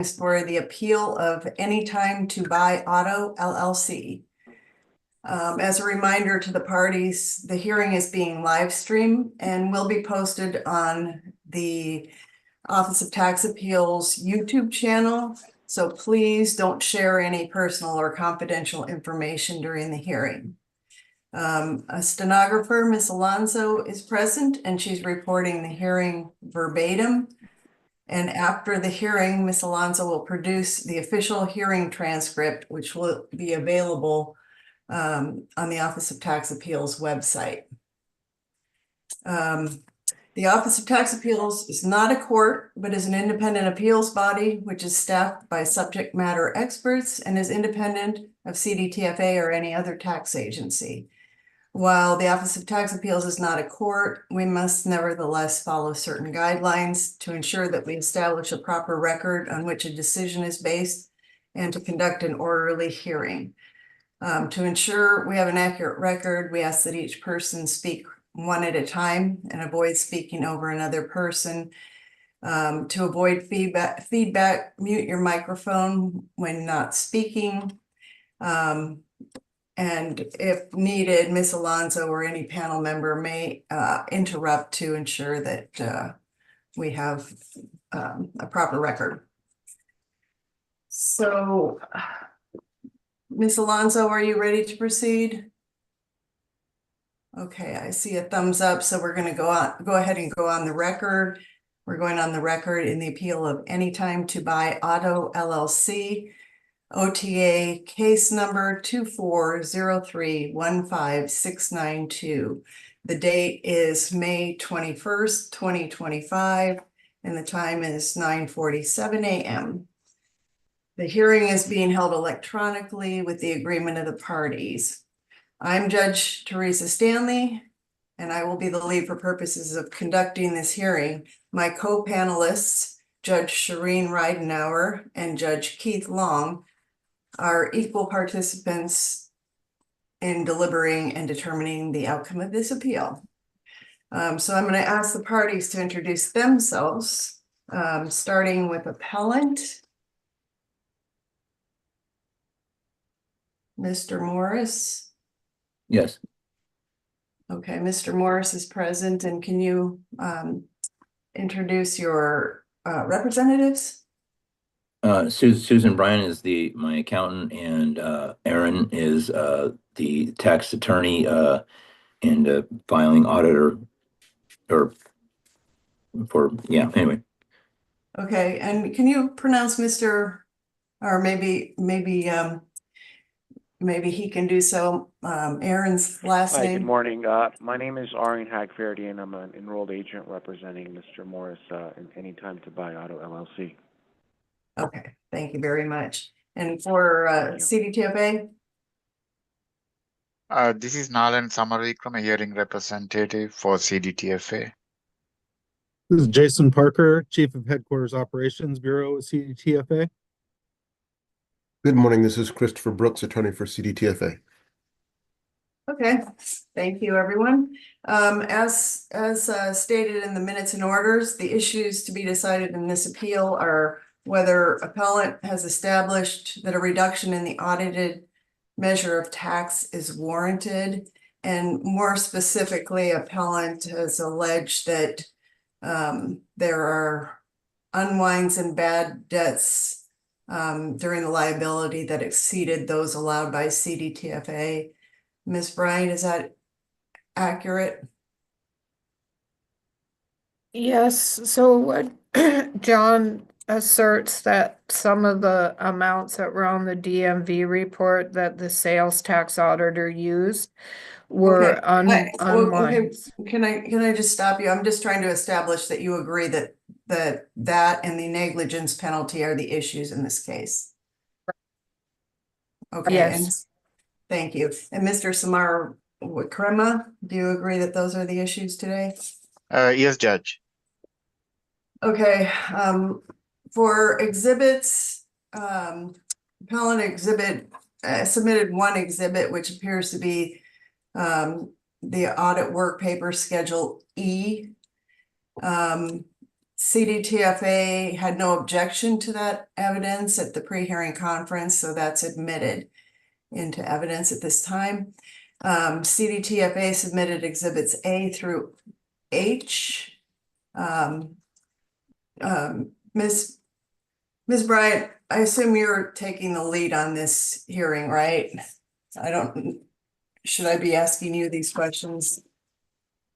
for the appeal of Anytime to Buy Auto LLC. As a reminder to the parties, the hearing is being live streamed and will be posted on the Office of Tax Appeals YouTube channel. So please don't share any personal or confidential information during the hearing. A stenographer, Ms. Alonso, is present and she's reporting the hearing verbatim. And after the hearing, Ms. Alonso will produce the official hearing transcript, which will be available on the Office of Tax Appeals website. The Office of Tax Appeals is not a court, but is an independent appeals body, which is staffed by subject matter experts and is independent of CDTFA or any other tax agency. While the Office of Tax Appeals is not a court, we must nevertheless follow certain guidelines to ensure that we establish a proper record on which a decision is based and to conduct an orderly hearing. To ensure we have an accurate record, we ask that each person speak one at a time and avoid speaking over another person. To avoid feedback, mute your microphone when not speaking. And if needed, Ms. Alonso or any panel member may interrupt to ensure that we have a proper record. So, Ms. Alonso, are you ready to proceed? Okay, I see a thumbs up, so we're going to go ahead and go on the record. We're going on the record in the appeal of Anytime to Buy Auto LLC. OTA case number 240315692. The date is May 21st, 2025, and the time is 9:47 a.m. The hearing is being held electronically with the agreement of the parties. I'm Judge Teresa Stanley, and I will be the lead for purposes of conducting this hearing. My co-panelists, Judge Shireen Ridenauer and Judge Keith Long, are equal participants in deliberating and determining the outcome of this appeal. So I'm going to ask the parties to introduce themselves, starting with appellant. Mr. Morris? Yes. Okay, Mr. Morris is present, and can you introduce your representatives? Susan Bryan is my accountant, and Aaron is the tax attorney and filing auditor, anyway. Okay, and can you pronounce Mr. or maybe he can do so, Aaron's last name? Hi, good morning. My name is Arian Hagferdy, and I'm an enrolled agent representing Mr. Morris in Anytime to Buy Auto LLC. Okay, thank you very much. And for CDTFA? This is Nalan Samavikram, a hearing representative for CDTFA. This is Jason Parker, Chief of Headquarters Operations Bureau at CDTFA. Good morning. This is Christopher Brooks, attorney for CDTFA. Okay, thank you, everyone. As stated in the minutes and orders, the issues to be decided in this appeal are whether appellant has established that a reduction in the audited measure of tax is warranted, and more specifically, appellant has alleged that there are unwinds and bad debts during the liability that exceeded those allowed by CDTFA. Ms. Bryan, is that accurate? Yes, so what John asserts that some of the amounts that were on the DMV report that the sales tax auditor used were unwinds. Can I just stop you? I'm just trying to establish that you agree that and the negligence penalty are the issues in this case. Okay. Yes. And thank you. And Mr. Samar Wikrema, do you agree that those are the issues today? Yes, Judge. Okay. For exhibits, appellant exhibit submitted one exhibit, which appears to be the audit work paper schedule E. CDTFA had no objection to that evidence at the pre-hearing conference, so that's admitted into evidence at this time. CDTFA submitted exhibits A through H. Ms. Bryant, I assume you're taking the lead on this hearing, right? Should I be asking you these questions?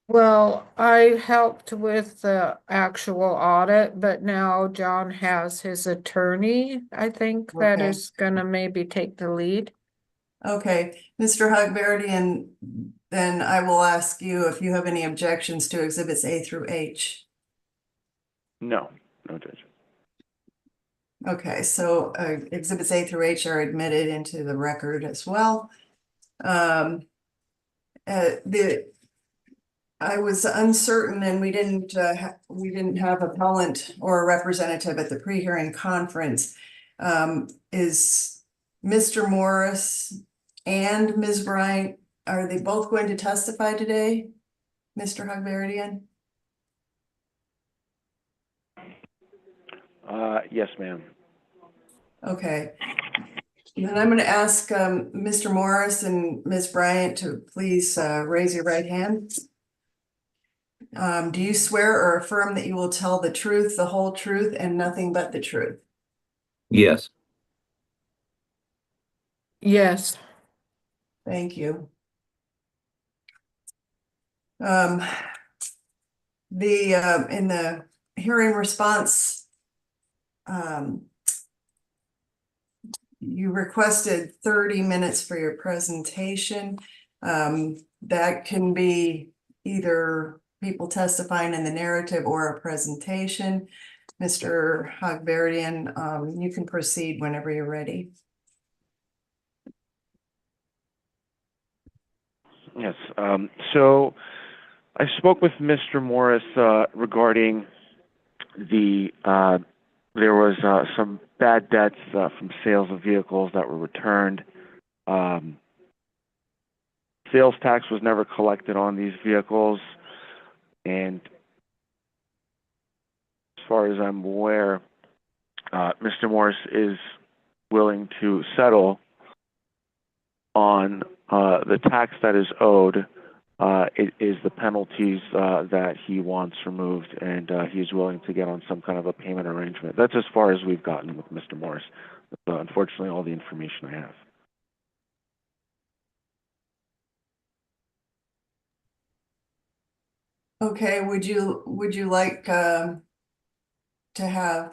Well, I helped with the actual audit, but now John has his attorney, I think, that Okay. is gonna maybe take the lead. Okay, Mr. Hogberry, and then I will ask you if you have any objections to exhibits A through H. No, no, Judge. Okay, so exhibits A through H are admitted into the record as well. I was uncertain, and we didn't have appellant or a representative at the pre-hearing conference. Is Mr. Morris and Ms. Bryant, are they both going to testify today, Mr. Hogberry? Yes, ma'am. Okay. Then I'm going to ask Mr. Morris and Ms. Bryant to please raise your right hand. Do you swear or affirm that you will tell the truth, the whole truth, and nothing but the truth? Yes. Yes. Thank you. In the hearing response, you requested 30 minutes for your presentation. That can be either people testifying in the narrative or a presentation. Mr. Hogberry, you can proceed whenever you're ready. Yes. So I spoke with Mr. Morris regarding there was some bad debts from sales of vehicles that were returned. Sales tax was never collected on these vehicles, and as far as I'm aware, Mr. Morris is willing to settle on the tax that is owed. It is the penalties that he wants removed, and he's willing to get on some kind of a payment arrangement. That's as far as we've gotten with Mr. Morris. Unfortunately, all the information I have. Okay, would you like to have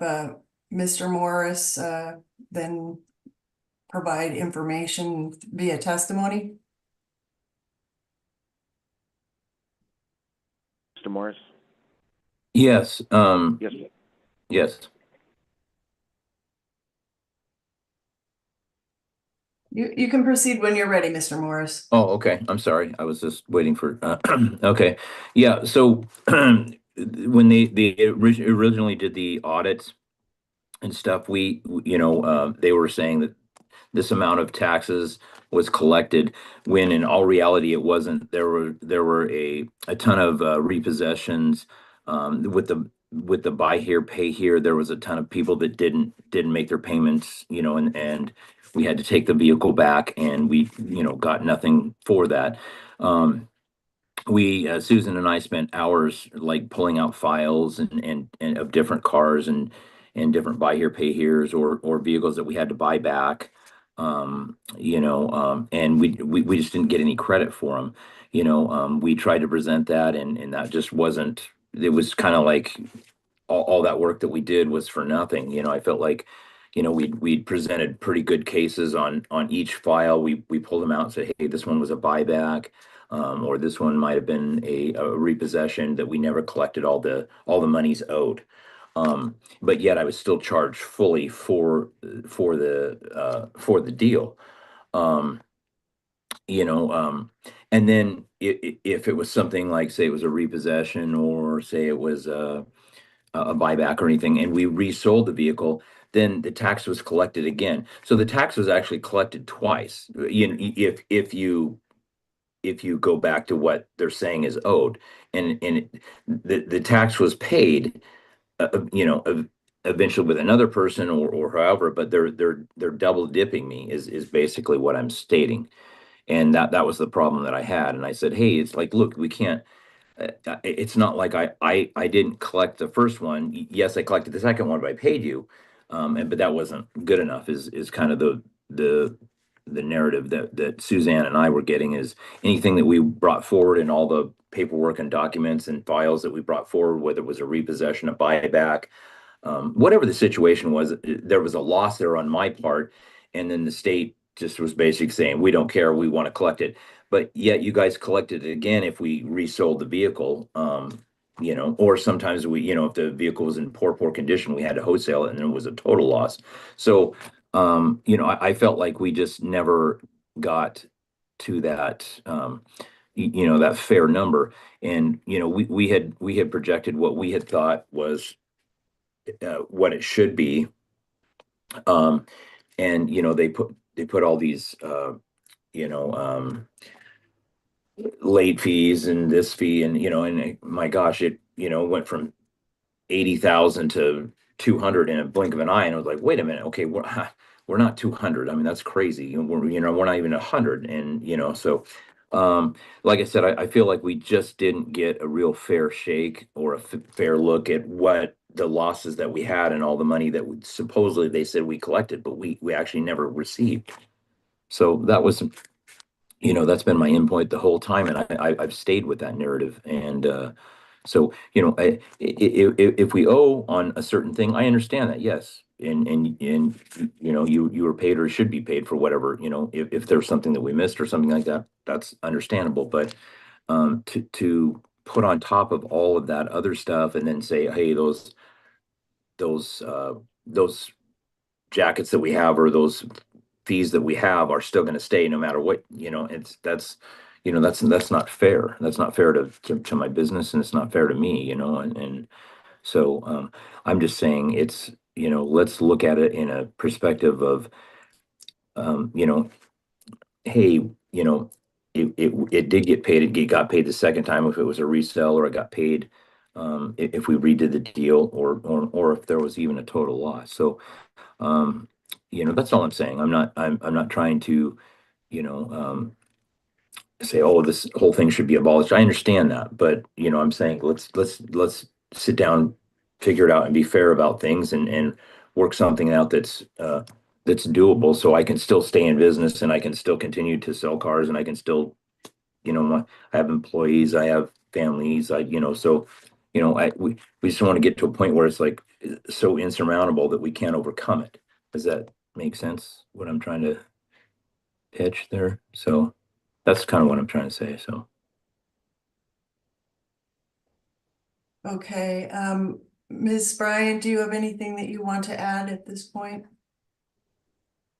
Mr. Morris then provide information via testimony? Mr. Morris? Yes. Yes, sir. Yes. You can proceed when you're ready, Mr. Morris. Oh, okay. I'm sorry. I was just waiting for, okay. Yeah, so when they originally did the audits and stuff, they were saying that this amount of taxes was collected, when in all reality it wasn't. There were a ton of repossessions with the buy here, pay here. There was a ton of people that didn't make their payments, and we had to take the vehicle back, and we got nothing for that. Susan and I spent hours like pulling out files and of different cars and different buy here, pay here's or vehicles that we had to buy back. And we just didn't get any credit for them. We tried to present that, and that just wasn't. It was kind of like all that work that we did was for nothing. I felt like, we'd presented pretty good cases on each file. We pulled them out and said, hey, this one was a buyback. Or this one might have been a repossession that we never collected all the monies owed. But yet I was still charged fully for the deal. And then if it was something like, say it was a repossession, or say it was a buyback or anything, and we resold the vehicle, then the tax was collected again. So the tax was actually collected twice. If you go back to what they're saying is owed, and the tax was paid eventually with another person or however, but they're double dipping me is basically what I'm stating. And that was the problem that I had. And I said, hey, it's like, look, we can't, it's not like I didn't collect the first one. Yes, I collected the second one, but I paid you. But that wasn't good enough is kind of the narrative that Suzanne and I were getting, is anything that we brought forward in all the paperwork and documents and files that we brought forward, whether it was a repossession, a buyback, whatever the situation was, there was a loss there on my part. And then the state just was basically saying, we don't care, we want to collect it. But yet you guys collected it again if we resold the vehicle, or sometimes we, if the vehicle was in poor condition, we had to wholesale it and it was a total loss. So, I felt like we just never got to that, that fair number. And, we had projected what we had thought was what it should be. And, they put all these, late fees and this fee and, and my gosh, it, went from 80,000 to 200 in a blink of an eye. And I was like, wait a minute. Okay. We're not 200. I mean, that's crazy. We're not even 100. And, so, like I said, I feel like we just didn't get a real fair shake or a fair look at what the losses that we had and all the money that supposedly they said we collected, but we actually never received. So that was, that's been my input the whole time, and I've stayed with that narrative. And so, if we owe on a certain thing, I understand that, yes. And you were paid or should be paid for whatever, if there's something that we missed or something like that, that's understandable. But to put on top of all of that other stuff and then say, hey, those jackets that we have or those fees that we have are still going to stay no matter what, that's not fair. That's not fair to my business, and it's not fair to me, and so I'm just saying it's, let's look at it in a perspective of, hey, it did get paid. It got paid the second time if it was a resale, or it got paid if we redid the deal, or if there was even a total loss. So, that's all I'm saying. I'm not trying to, say, oh, this whole thing should be abolished. I understand that, but I'm saying let's sit down, figure it out, and be fair about things, and work something out that's doable, so I can still stay in business and I can still continue to sell cars, and I can still, I have employees, I have families, so, we just don't want to get to a point where it's like so insurmountable that we can't overcome it. Does that make sense, what I'm trying to pitch there? So that's kind of what I'm trying to say, so. Okay, Ms. Bryant, do you have anything that you want to add at this point?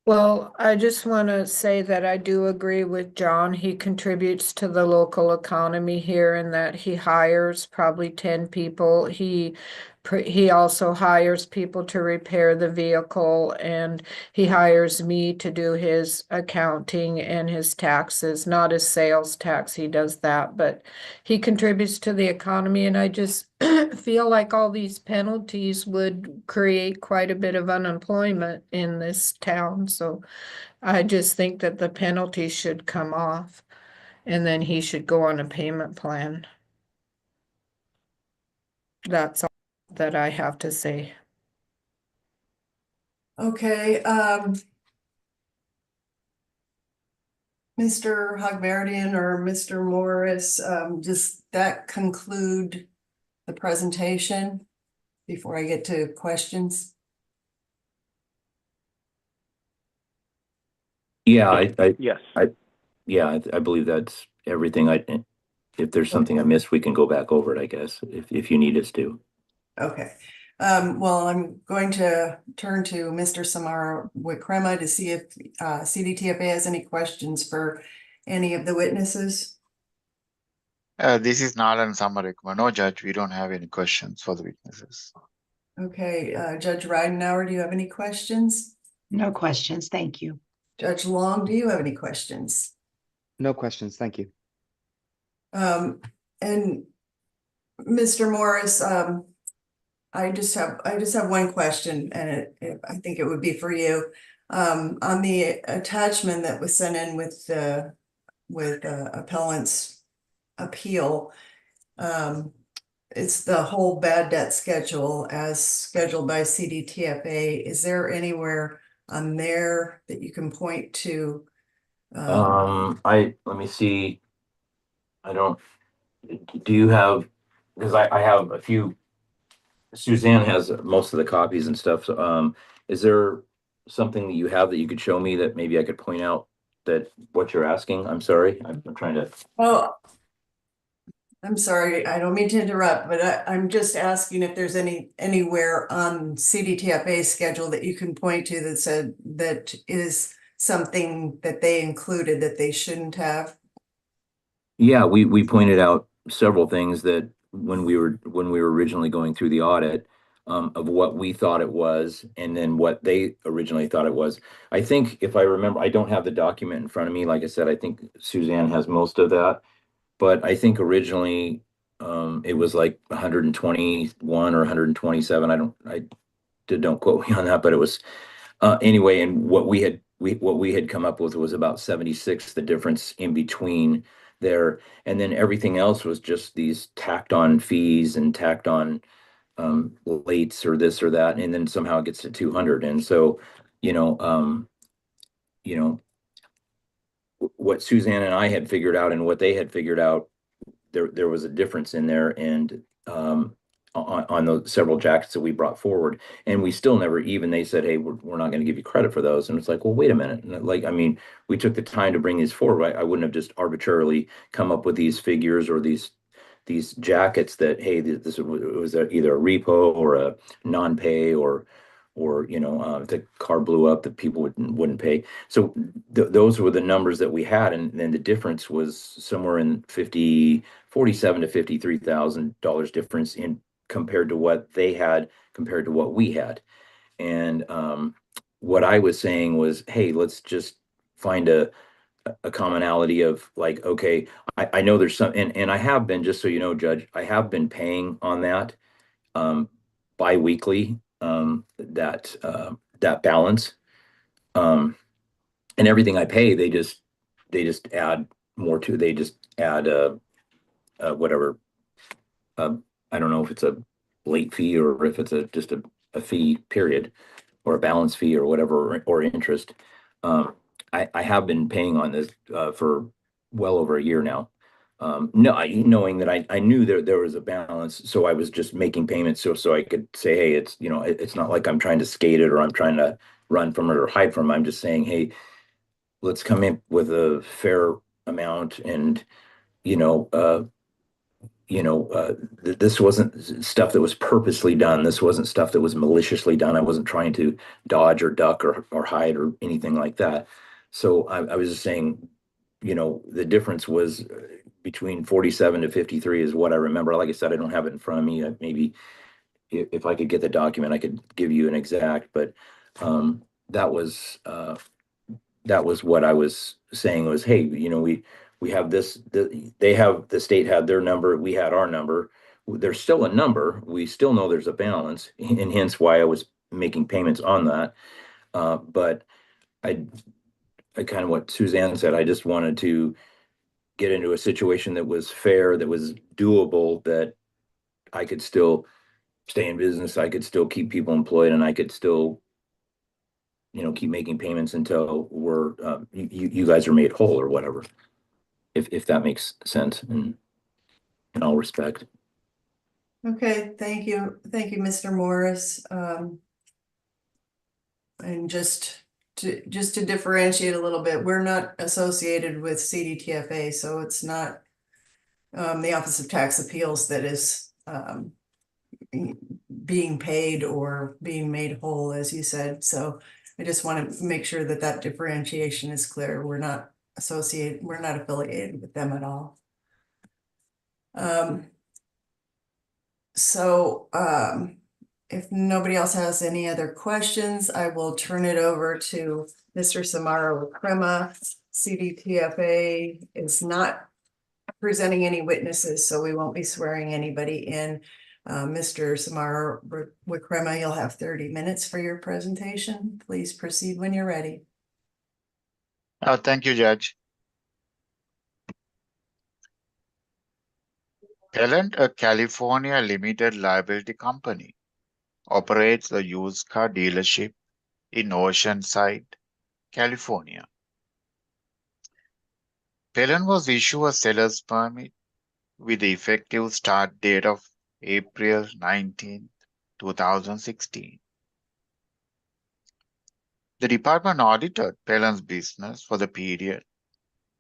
Well, I just want to say that I do agree with John. He contributes to the local economy here in that he hires probably 10 people. He also hires people to repair the vehicle, and he hires me to do his accounting and his taxes, not his sales tax. He does that, but he contributes to the economy, and I just feel like all these penalties would create quite a bit of unemployment in this town. So I just think that the penalties should come off, and then he should go on a payment plan. That's all that I have to say. Okay, Mr. Hogberdian or Mr. Morris, does that conclude the presentation before I get to questions? Yeah, Yes. I believe that's everything. If there's something I missed, we can go back over it, I guess, if you need us to. Okay, well, I'm going to turn to Mr. Samara Wikrema to see if CDTFA has any questions for any of the witnesses. This is Nalan Samarikma. No, Judge, we don't have any questions for the witnesses. Okay, Judge Ridenhour, do you have any questions? No questions, thank you. Judge Long, do you have any questions? No questions, thank you. And Mr. Morris, I just have one question, and I think it would be for you. On the attachment that was sent in with the appellant's appeal, it's the whole bad debt schedule as scheduled by CDTFA. Is there anywhere on there that you can point to? Let me see. I don't, do you have, because I have a few, Suzanne has most of the copies and stuff. So, is there something that you have that you could show me that maybe I could point out that what you're asking? I'm sorry, I'm trying to. Oh, I'm sorry, I don't mean to interrupt, but I'm just asking if there's anywhere on CDTFA's schedule that you can point to that said that is something that they included that they shouldn't have. Yeah, we pointed out several things that when we were originally going through the audit, of what we thought it was and then what they originally thought it was. I think if I remember, I don't have the document in front of me. Like I said, I think Suzanne has most of that. But I think originally, it was like 121 or 127. Don't quote me on that, but it was, anyway, and what we had come up with was about 76, the difference in between there. And then everything else was just these tacked on fees and tacked on, lates or this or that. And then somehow it gets to 200. And so, you know, you know, what Suzanne and I had figured out and what they had figured out, there was a difference in there, and on those several jackets that we brought forward, and we still never even, they said, hey, we're not going to give you credit for those. And it's like, well, wait a minute. And like, I mean, we took the time to bring these forward. I wouldn't have just arbitrarily come up with these figures or these jackets that, hey, this was either a repo or a non-pay, or if the car blew up, that people wouldn't pay. So those were the numbers that we had, and then the difference was somewhere in $47,000 to $53,000 difference in compared to what they had compared to what we had. And what I was saying was, hey, let's just find a commonality of like, okay, I know there's some, and I have been, just so you know, Judge, I have been paying on that bi-weekly, that balance. And everything I pay, they just add more to, they just add whatever, I don't know if it's a late fee or if it's just a fee period, or a balance fee or whatever, or interest. I have been paying on this for well over a year now. Knowing that I knew there was a balance, so I was just making payments so I could say, hey, it's not like I'm trying to skate it or I'm trying to run from it or hide from it. I'm just saying, hey, let's come in with a fair amount, and this wasn't stuff that was purposely done. This wasn't stuff that was maliciously done. I wasn't trying to dodge or duck or hide or anything like that. So I was just saying, the difference was between 47 to 53 is what I remember. Like I said, I don't have it in front of me. Maybe if I could get the document, I could give you an exact, but that was what I was saying was, hey, we have this, the state had their number, we had our number. There's still a number. We still know there's a balance, and hence why I was making payments on that. But I kind of what Suzanne said, I just wanted to get into a situation that was fair, that was doable, that I could still stay in business, I could still keep people employed, and I could still, keep making payments until you guys are made whole or whatever. If that makes sense in all respect. Okay, thank you, Mr. Morris. And just to differentiate a little bit, we're not associated with CDTFA, so it's not the Office of Tax Appeals that is being paid or being made whole, as you said. So I just want to make sure that differentiation is clear. We're not affiliated with them at all. If nobody else has any other questions, I will turn it over to Mr. Samara Crema. CDTFA is not presenting any witnesses, so we won't be swearing anybody in. Mr. Samara Wikrema, you'll have 30 minutes for your presentation. Please proceed when you're ready. Thank you, Judge. Pellant, a California limited liability company, operates a used car dealership in Oceanside, California. Pellant was issued a seller's permit with the effective start date of April 19, 2016. The department audited Pellant's business for the period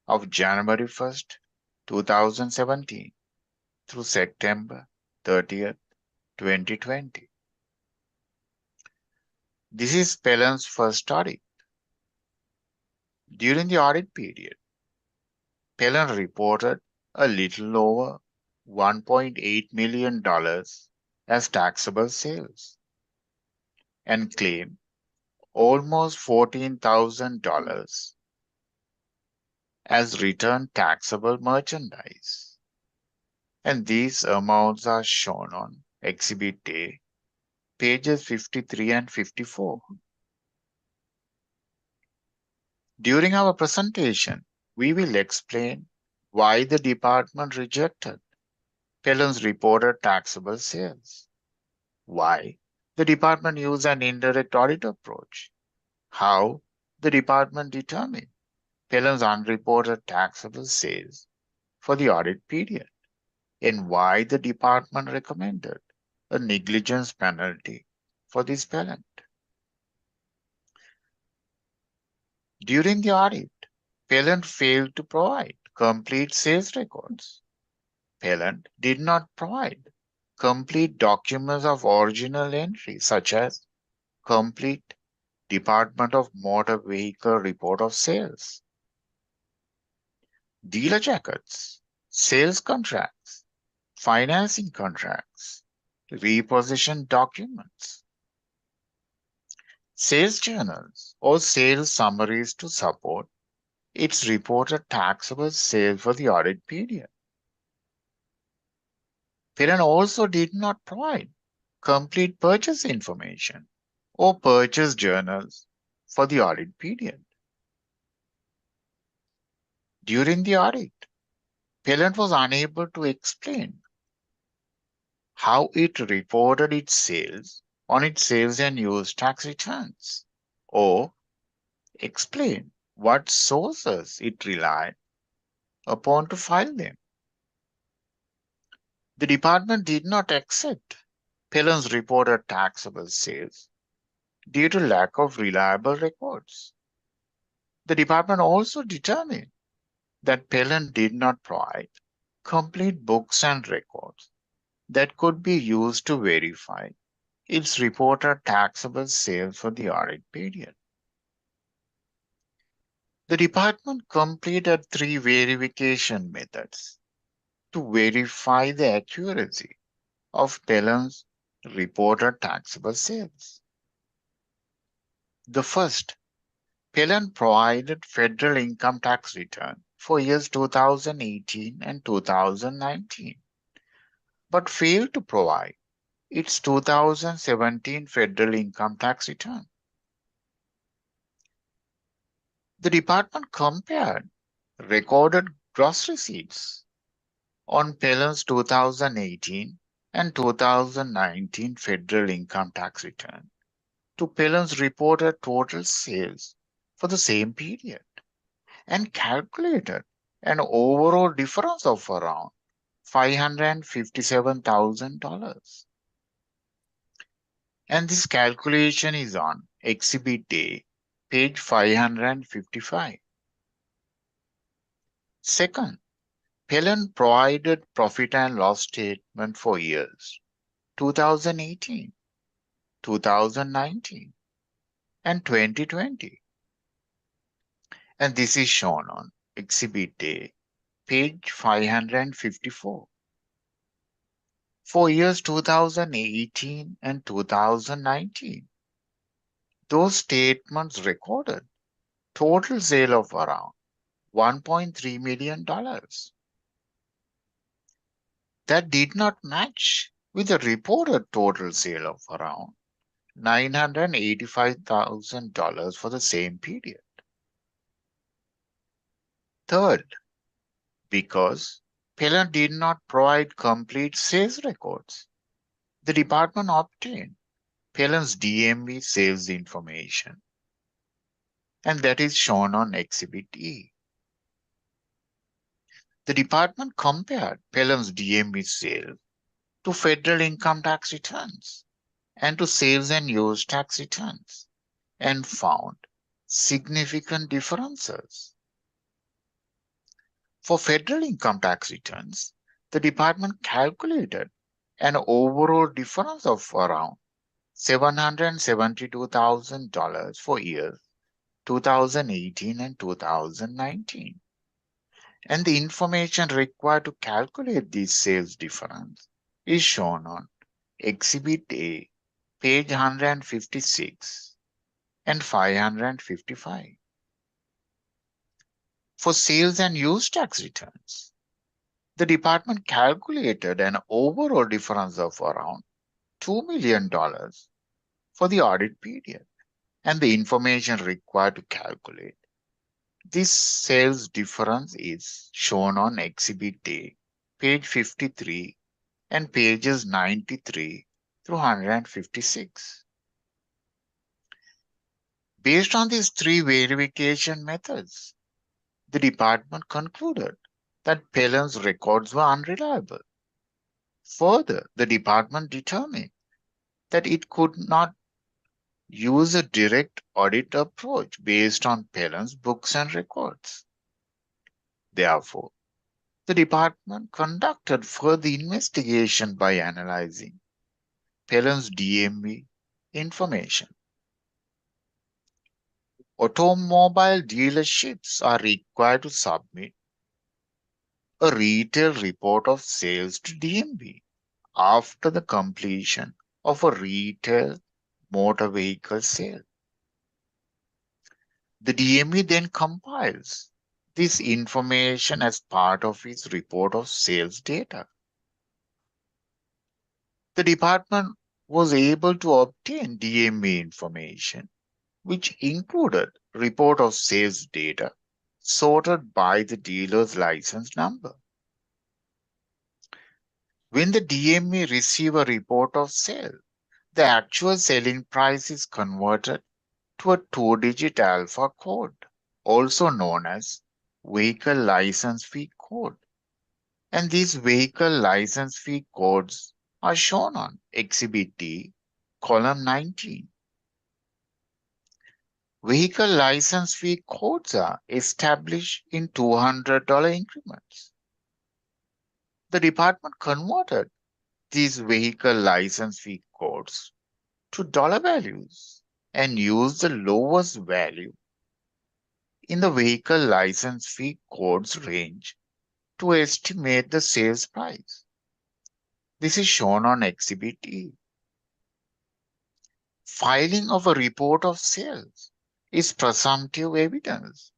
of January 1st, 2017 through September 30th, 2020. This is Pellant's first audit. During the audit period, Pellant reported a little over $1.8 million as taxable sales and claimed almost $14,000 as returned taxable merchandise. And these amounts are shown on Exhibit A, pages 53 and 54. During our presentation, we will explain why the department rejected Pellant's reported taxable sales, why the department used an indirect audit approach, how the department determined Pellant's unreported taxable sales for the audit period, and why the department recommended a negligence penalty for this Pellant. During the audit, Pellant failed to provide complete sales records. Pellant did not provide complete documents of original entry, such as complete Department of Motor Vehicle report of sales, dealer jackets, sales contracts, financing contracts, repossession documents, sales journals, or sales summaries to support its reported taxable sales for the audit period. Pellant also did not provide complete purchase information or purchase journals for the audit period. During the audit, Pellant was unable to explain how it reported its sales on its sales and use tax returns, or explain what sources it relied upon to file them. The department did not accept Pellant's reported taxable sales due to lack of reliable records. The department also determined that Pellant did not provide complete books and records that could be used to verify its reported taxable sales for the audit period. The department completed 3 verification methods to verify the accuracy of Pellant's reported taxable sales. The first, Pellant provided federal income tax return for years 2018 and 2019, but failed to provide its 2017 federal income tax return. The department compared recorded gross receipts on Pellant's 2018 and 2019 federal income tax return to Pellant's reported total sales for the same period and calculated an overall difference of around $557,000. And this calculation is on Exhibit A, page 555. Second, Pellant provided profit and loss statement for years 2018, 2019, and 2020. And this is shown on Exhibit A, page 554. For years 2018 and 2019, those statements recorded total sale of around $1.3 million. That did not match with a reported total sale of around $985,000 for the same period. Third, because Pelon did not provide complete sales records, the department obtained Pelon's DMV sales information, and that is shown on Exhibit E. The department compared Pelon's DMV sales to federal income tax returns and to sales and use tax returns and found significant differences. For federal income tax returns, the department calculated an overall difference of around $772,000 for years 2018 and 2019. And the information required to calculate this sales difference is shown on Exhibit A, page 156 and 555. For sales and use tax returns, the department calculated an overall difference of around $2 million for the audit period, and the information required to calculate this sales difference is shown on Exhibit A, page 53 and pages 93 through 156. Based on these three verification methods, the department concluded that Pelon's records were unreliable. Further, the department determined that it could not use a direct audit approach based on Pelon's books and records. Therefore, the department conducted further investigation by analyzing Pelon's DMV information. Automobile dealerships are required to submit a retail report of sales to DMV after the completion of a retail motor vehicle sale. The DMV then compiles this information as part of its report of sales data. The department was able to obtain DMV information, which included report of sales data sorted by the dealer's license number. When the DMV receives a report of sale, the actual selling price is converted to a 2-digit alpha code, also known as vehicle license fee code. And these vehicle license fee codes are shown on Exhibit D, column 19. Vehicle license fee codes are established in $200 increments. The department converted these vehicle license fee codes to dollar values and used the lowest value in the vehicle license fee codes range to estimate the sales price. This is shown on Exhibit E. Filing of a report of sales is presumptive evidence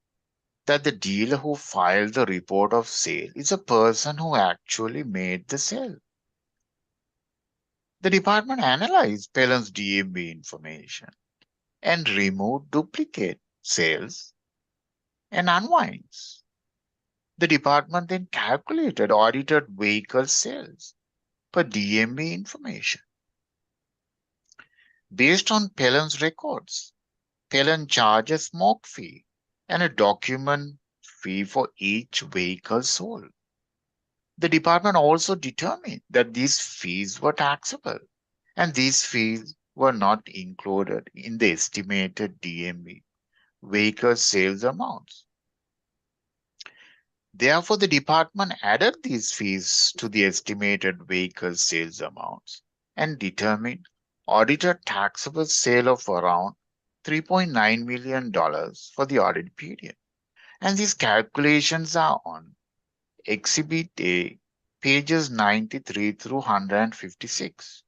that the dealer who filed the report of sale is a person who actually made the sale. The department analyzed Pelon's DMV information and removed duplicate sales and unwinds. The department then calculated audited vehicle sales per DMV information. Based on Pelon's records, Pelon charges a smoke fee and a document fee for each vehicle sold. The department also determined that these fees were taxable, and these fees were not included in the estimated DMV vehicle sales amounts. Therefore, the department added these fees to the estimated vehicle sales amounts and determined audited taxable sale of around $3.9 million for the audit period. And these calculations are on Exhibit A, pages 93 through 156.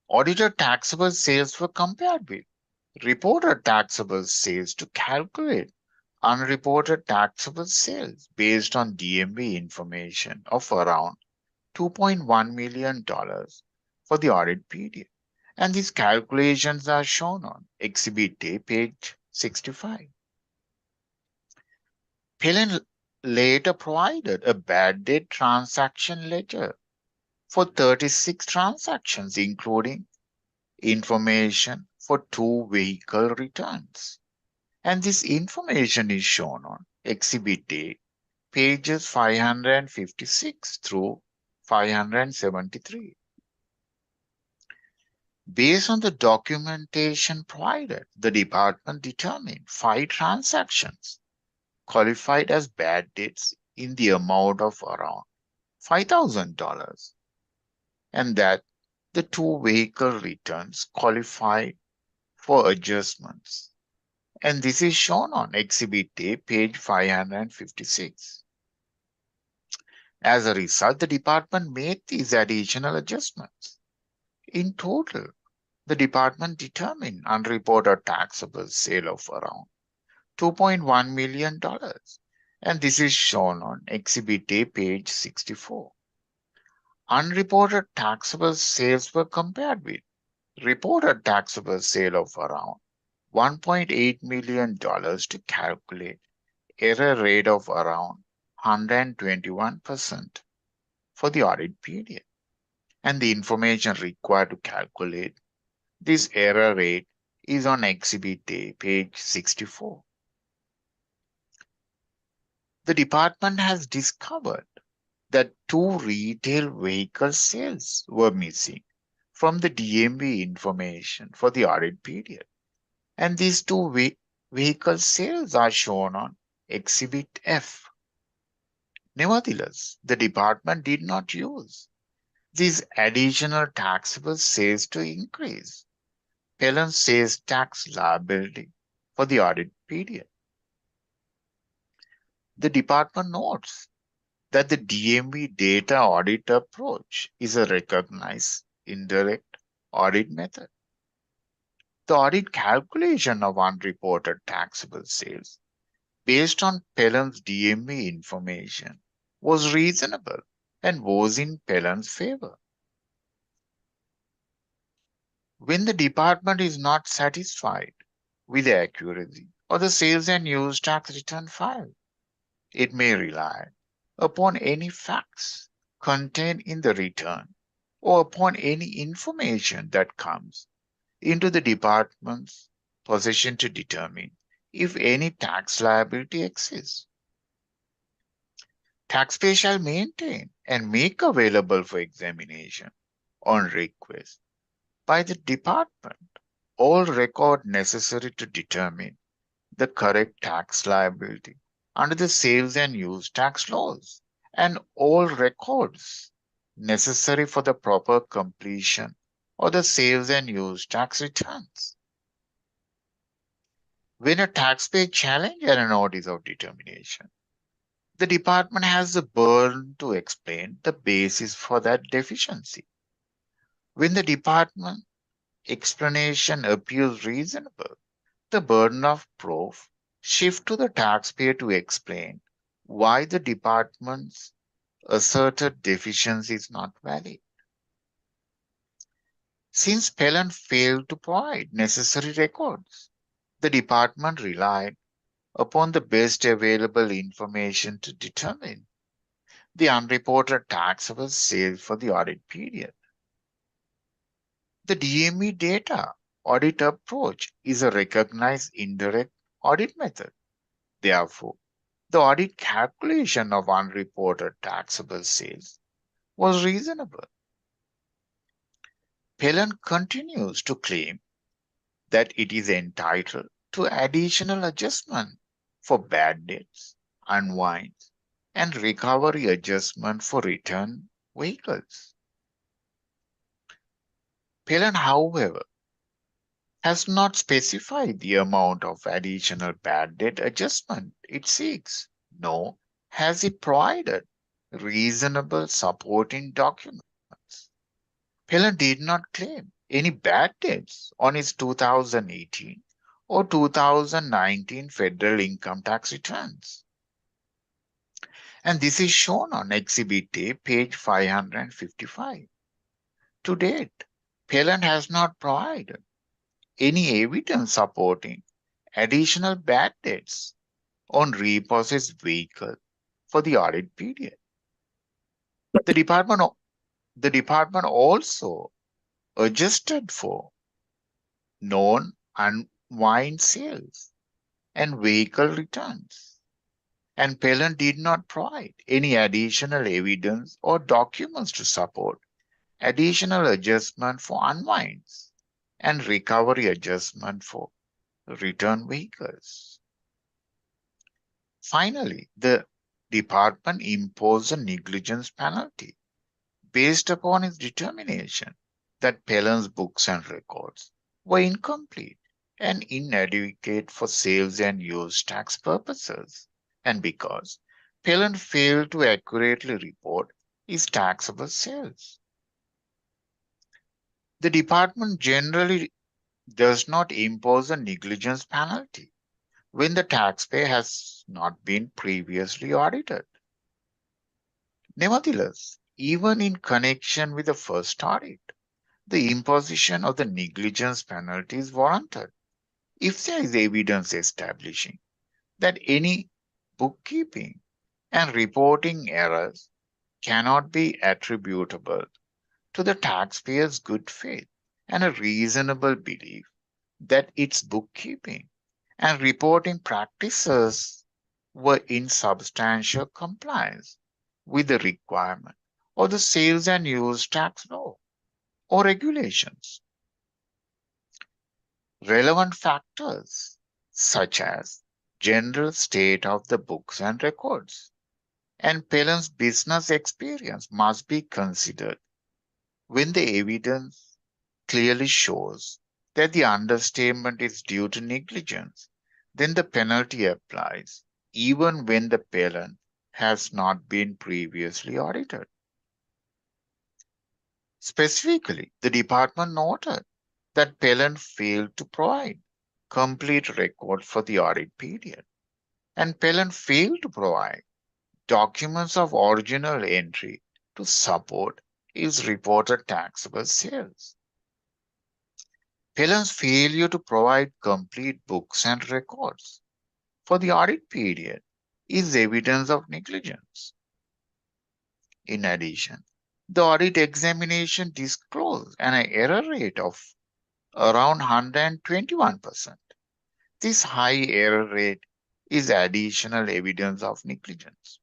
Audited taxable sales were compared with reported taxable sales to calculate unreported taxable sales based on DMV information of around $2.1 million for the audit period. And these calculations are shown on Exhibit A, page 65. Phelan later provided a bad debt transaction ledger for 36 transactions, including information for 2 vehicle returns. And this information is shown on Exhibit A, pages 556 through 573. Based on the documentation provided, the department determined 5 transactions qualified as bad debts in the amount of around $5,000, and that the 2 vehicle returns qualified for adjustments. And this is shown on Exhibit A, page 556. As a result, the department made these additional adjustments. In total, the department determined unreported taxable sale of around $2.1 million. And this is shown on Exhibit A, page 64. Unreported taxable sales were compared with reported taxable sale of around $1.8 million to calculate error rate of around 121% for the audit period. And the information required to calculate this error rate is on Exhibit A, page 64. The department has discovered that 2 retail vehicle sales were missing from the DMV information for the audit period. And these 2 vehicle sales are shown on Exhibit F. Nevertheless, the department did not use these additional taxable sales to increase Phelan's sales tax liability for the audit period. The department notes that the DMV data audit approach is a recognized indirect audit method. The audit calculation of unreported taxable sales based on Phelan's DMV information was reasonable and was in Phelan's favor. When the department is not satisfied with the accuracy of the sales and use tax return filed, it may rely upon any facts contained in the return or upon any information that comes into the department's possession to determine if any tax liability exists. Taxpayer shall maintain and make available for examination on request by the department all record necessary to determine the correct tax liability under the sales and use tax laws, and all records necessary for the proper completion of the sales and use tax returns. When a taxpayer challenges an notice of determination, the department has the burden to explain the basis for that deficiency. When the department explanation appears reasonable, the burden of proof shifts to the taxpayer to explain why the department's asserted deficiency is not valid. Since Phelan failed to provide necessary records, the department relied upon the best available information to determine the unreported taxable sales for the audit period. The DMV data audit approach is a recognized indirect audit method. Therefore, the audit calculation of unreported taxable sales was reasonable. Phelan continues to claim that it is entitled to additional adjustment for bad debts, unwinds, and recovery adjustment for return vehicles. Phelan, however, has not specified the amount of additional bad debt adjustment it seeks, nor has it provided reasonable supporting documents. Phelan did not claim any bad debts on its 2018 or 2019 federal income tax returns. And this is shown on Exhibit A, page 555. To date, Pelland has not provided any evidence supporting additional bad debts on repossessed vehicle for the audit period. The department also adjusted for known unwind sales and vehicle returns, and Pelland did not provide any additional evidence or documents to support additional adjustment for unwinds and recovery adjustment for return vehicles. Finally, the department imposed a negligence penalty based upon its determination that Pelland's books and records were incomplete and inadequate for sales and use tax purposes, and because Pelland failed to accurately report his taxable sales. The department generally does not impose a negligence penalty when the taxpayer has not been previously audited. Nevertheless, even in connection with the first audit, the imposition of the negligence penalty is warranted if there is evidence establishing that any bookkeeping and reporting errors cannot be attributable to the taxpayer's good faith and a reasonable belief that its bookkeeping and reporting practices were in substantial compliance with the requirement of the sales and use tax law or regulations. Relevant factors such as general state of the books and records and Pelland's business experience must be considered when the evidence clearly shows that the understatement is due to negligence. Then the penalty applies even when the Pelland has not been previously audited. Specifically, the department noted that Pelland failed to provide complete record for the audit period, and Pelland failed to provide documents of original entry to support his reported taxable sales. Pelland's failure to provide complete books and records for the audit period is evidence of negligence. In addition, the audit examination disclosed an error rate of around 121%. This high error rate is additional evidence of negligence.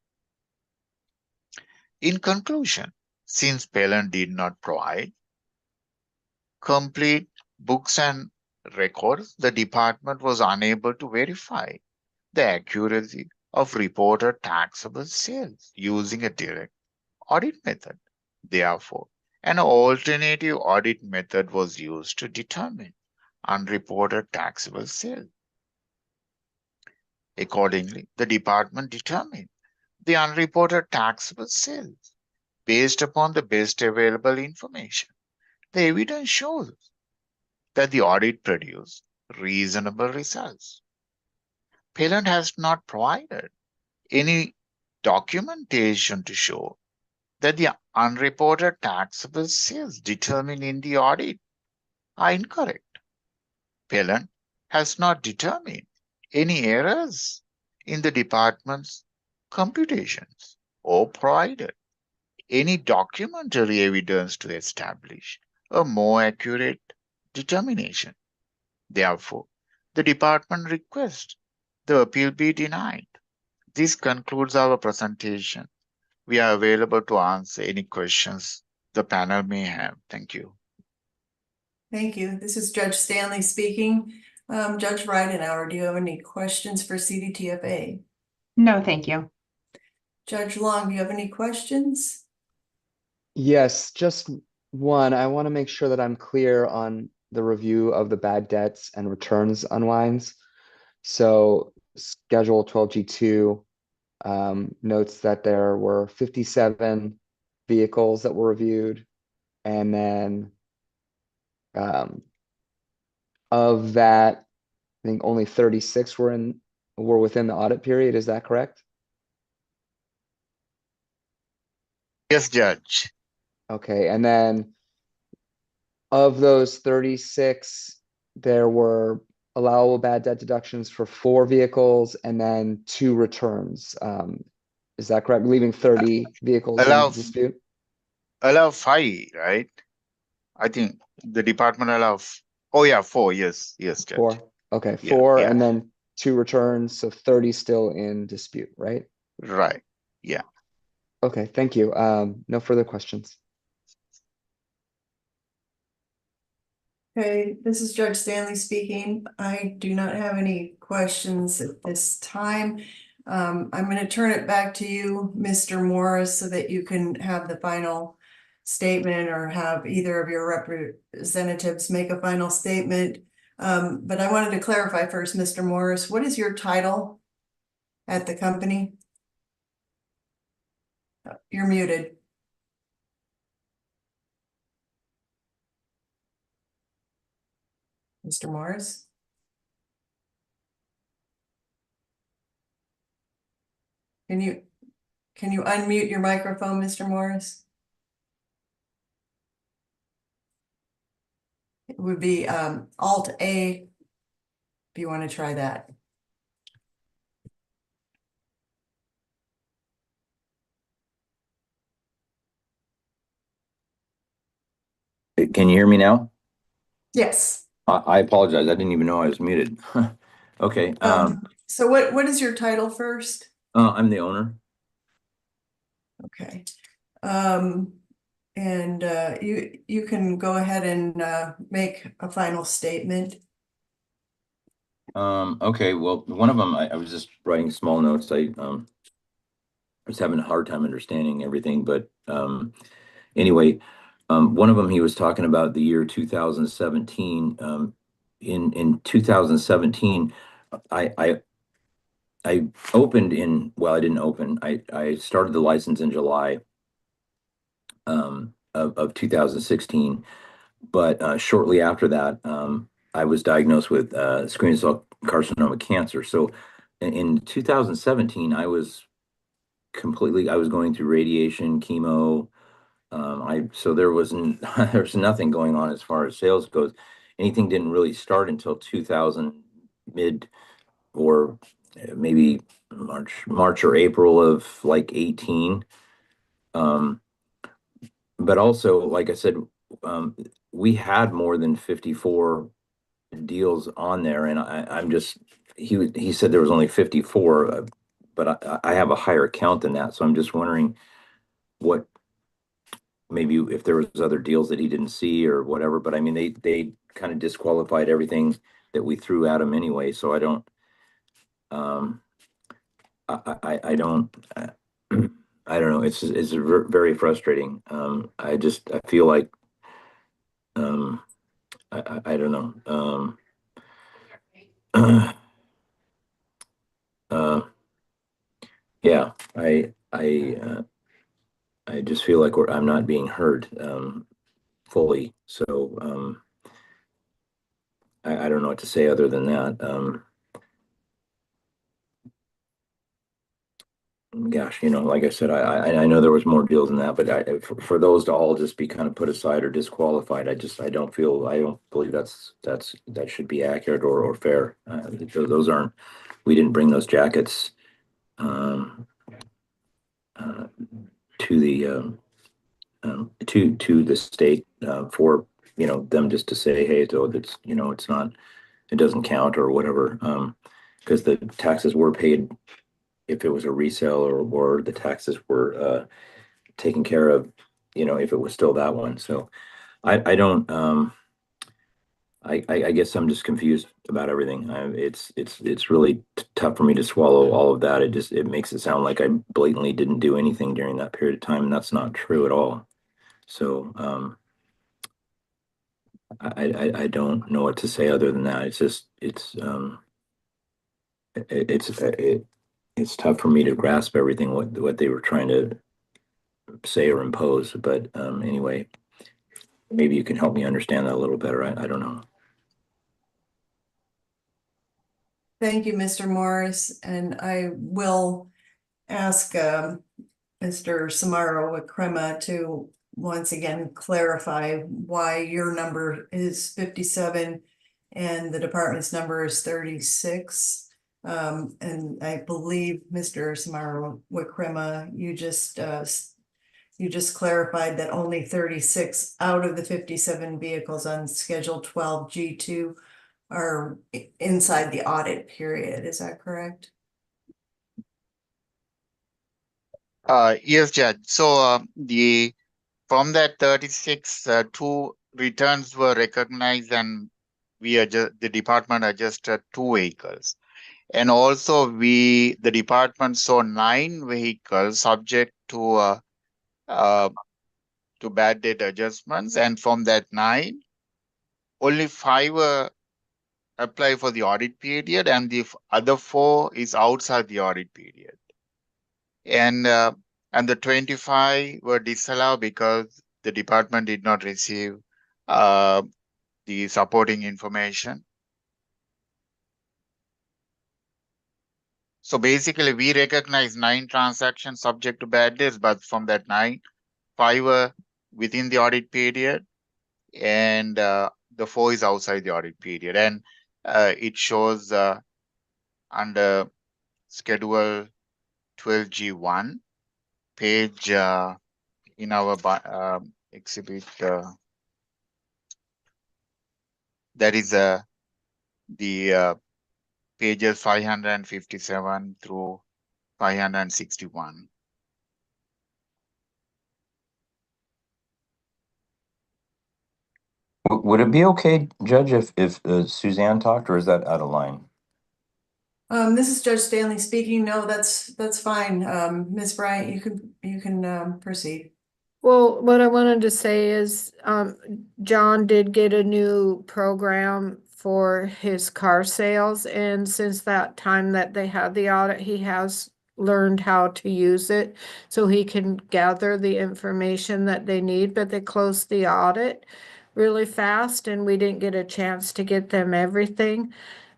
In conclusion, since Pelland did not provide complete books and records, the department was unable to verify the accuracy of reported taxable sales using a direct audit method. Therefore, an alternative audit method was used to determine unreported taxable sales. Accordingly, the department determined the unreported taxable sales based upon the best available information. The evidence shows that the audit produced reasonable results. Pelland has not provided any documentation to show that the unreported taxable sales determined in the audit are incorrect. Pelland has not determined any errors in the department's computations or provided any documentary evidence to establish a more accurate determination. Therefore, the department requests the appeal be denied. This concludes our presentation. We are available to answer any questions the panel may have. Thank you. Thank you. This is Judge Stanley speaking. Judge Ridenhour, do you have any questions for CDTFA? No, thank you. Judge Long, do you have any questions? Yes, just one. I want to make sure that I'm clear on the review of the bad debts and returns unwinds. So Schedule 12G2 notes that there were 57 vehicles that were reviewed, and then of that, I think only 36 were within the audit period. Is that correct? Yes, Judge. Okay, and then of those 36, there were allowable bad debt deductions for 4 vehicles and then 2 returns. Is that correct? Leaving 30 vehicles Allow in dispute? allow 5, right? I think the department oh yeah, 4. Yes, yes, Judge. 4. Okay, Yeah, 4 yeah, and then 2 returns, so 30 still in dispute, right? right. Yeah. Okay, thank you. No further questions. Okay, this is Judge Stanley speaking. I do not have any questions at this time. I'm going to turn it back to you, Mr. Morris, so that you can have the final statement or have either of your representatives make a final statement. But I wanted to clarify first, Mr. Morris, what is your title at the company? You're muted. Mr. Morris? Can you unmute your microphone, Mr. Morris? It would be Alt A if you want to try that. Can you hear me now? Yes. I apologize. I didn't even know I was muted. Okay. So what is your title first? I'm the owner. Okay. And you can go ahead and make a final statement. Okay. Well, one of them, I was just writing small notes. I was having a hard time understanding everything, but anyway, one of them, he was talking about the year 2017. In 2017, I opened in, well, I didn't open. I started the license in July of 2016, but shortly after that, I was diagnosed with squamous cell carcinoma cancer. So in 2017, I was going through radiation, chemo. So there wasn't there's nothing going on as far as sales goes. Anything didn't really start until 2000 mid or maybe March or April of like 18. But also, like I said, we had more than 54 deals on there, and I'm just he said there was only 54, but I have a higher count than that, so I'm just wondering what maybe if there was other deals that he didn't see or whatever. But I mean, they kind of disqualified everything that we threw at him anyway, so I don't um I don't I don't know. It's very frustrating. I feel like um I don't know. Uh, yeah, I just feel like I'm not being heard fully. So I don't know what to say other than that. Gosh, like I said, I know there was more deals than that, but for those to all just be kind of put aside or disqualified, I don't believe that should be accurate or fair. Those aren't. We didn't bring those jackets um, uh, to the to the state for them just to say, hey, so it's it's not, it doesn't count or whatever, because the taxes were paid if it was a resale or the taxes were taken care of, if it was still that one. So I don't I guess I'm just confused about everything. It's really tough for me to swallow all of that. It makes it sound like I blatantly didn't do anything during that period of time, and that's not true at all. So I don't know what to say other than that. It's just it's tough for me to grasp everything what they were trying to say or impose. But anyway, maybe you can help me understand that a little better. I don't know. Thank you, Mr. Morris, and I will ask Mr. Samaro with Crema to once again clarify why your number is 57 and the department's number is 36. And I believe Mr. Samaro with Crema, you just clarified that only 36 out of the 57 vehicles on Schedule 12 G2 are inside the audit period. Is that correct? Yes, Judge. So from that 36, 2 returns were recognized, and the department adjusted 2 vehicles. And also the department saw 9 vehicles subject to bad debt adjustments, and from that 9, only 5 were applied for the audit period, and the other 4 is outside the audit period. And the 25 were disallowed because the department did not receive the supporting information. So basically, we recognize 9 transactions subject to bad debts, but from that 9, 5 were within the audit period, and the 4 is outside the audit period. And it shows under Schedule 12G1, page in our exhibit, that is the pages 557 through 561. Would it be okay, Judge, if Suzanne talked, or is that out of line? This is Judge Stanley speaking. No, that's fine. Ms. Bryant, you can proceed. Well, what I wanted to say is, John did get a new program for his car sales, and since that time that they had the audit, he has learned how to use it so he can gather the information that they need, but they closed the audit really fast and we didn't get a chance to get them everything.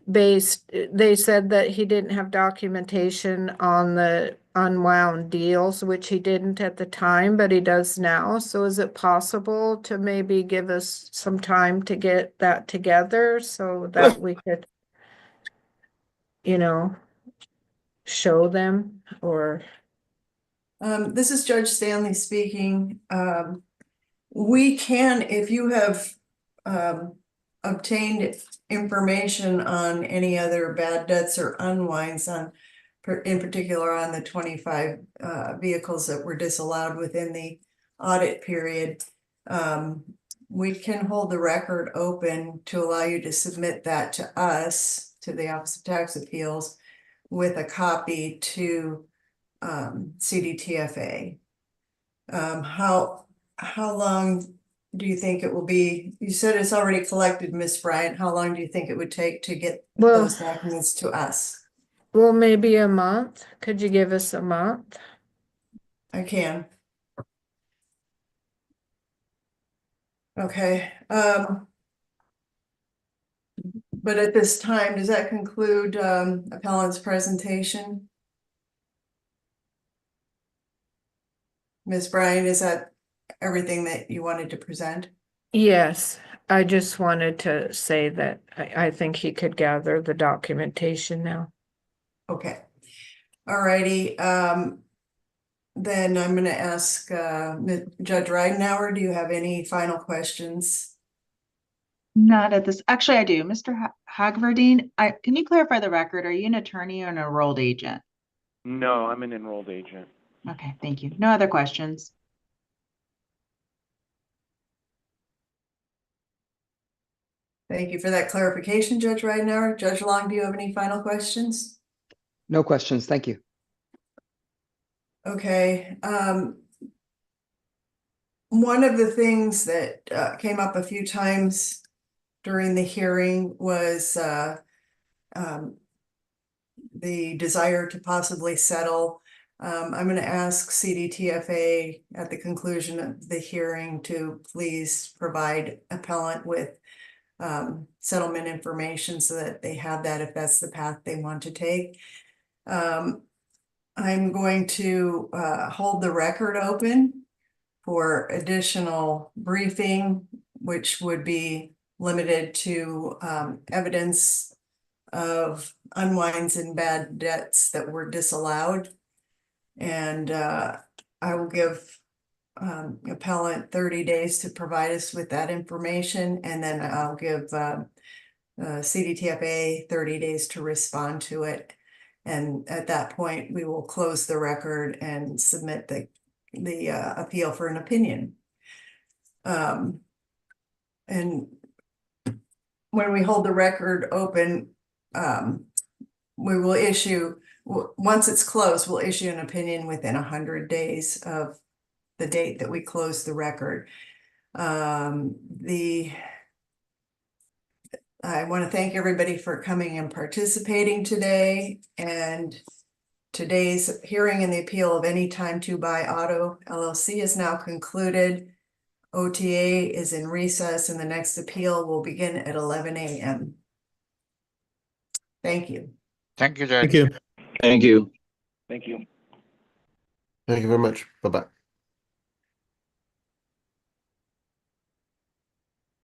They said that he didn't have documentation on the unwound deals, which he didn't at the time, but he does now. So is it possible to maybe give us some time to get that together so that we could, show them? Or This is Judge Stanley speaking. We can, if you have obtained information on any other bad debts or unwinds in particular on the 25 vehicles that were disallowed within the audit period, we can hold the record open to allow you to submit that to us, to the Office of Tax Appeals, with a copy to CDTFA. How long do you think it will be? You said it's already collected, Miss Bryant. How long do you think it would take to get those documents to us? Well, maybe a month. Could you give us a month? I can. Okay. But at this time, does that conclude appellant's presentation? Ms. Bryant, is that everything that you wanted to present? Yes, I just wanted to say that I think he could gather the documentation now. Okay. All righty. Then I'm going to ask Judge Ridenhour, do you have any final questions? Not at this. Actually, I do. Mr. Hagverdine, can you clarify the record? Are you an attorney or an enrolled agent? No, I'm an enrolled agent. Okay, thank you. No other questions. Thank you for that clarification, Judge Ridenhour. Judge Long, do you have any final questions? No questions. Thank you. Okay. One of the things that came up a few times during the hearing was the desire to possibly settle. I'm going to ask CDTFA at the conclusion of the hearing to please provide appellant with settlement information so that they have that if that's the path they want to take. I'm going to hold the record open for additional briefing, which would be limited to evidence of unwinds and bad debts that were disallowed. And I will give appellant 30 days to provide us with that information, and then I'll give CDTFA 30 days to respond to it. And at that point, we will close the record and submit the appeal for an opinion. And when we hold the record open, we will issue, once it's closed, we'll issue an opinion within 100 days of the date that we close the record. I want to thank everybody for coming and participating today. And today's hearing in the appeal of Anytime to Buy Auto LLC is now concluded. OTA is in recess and the next appeal will begin at 11 a.m. Thank you. Thank you, Judge. Thank you. Thank you. Thank you. Thank you very much. Bye-bye.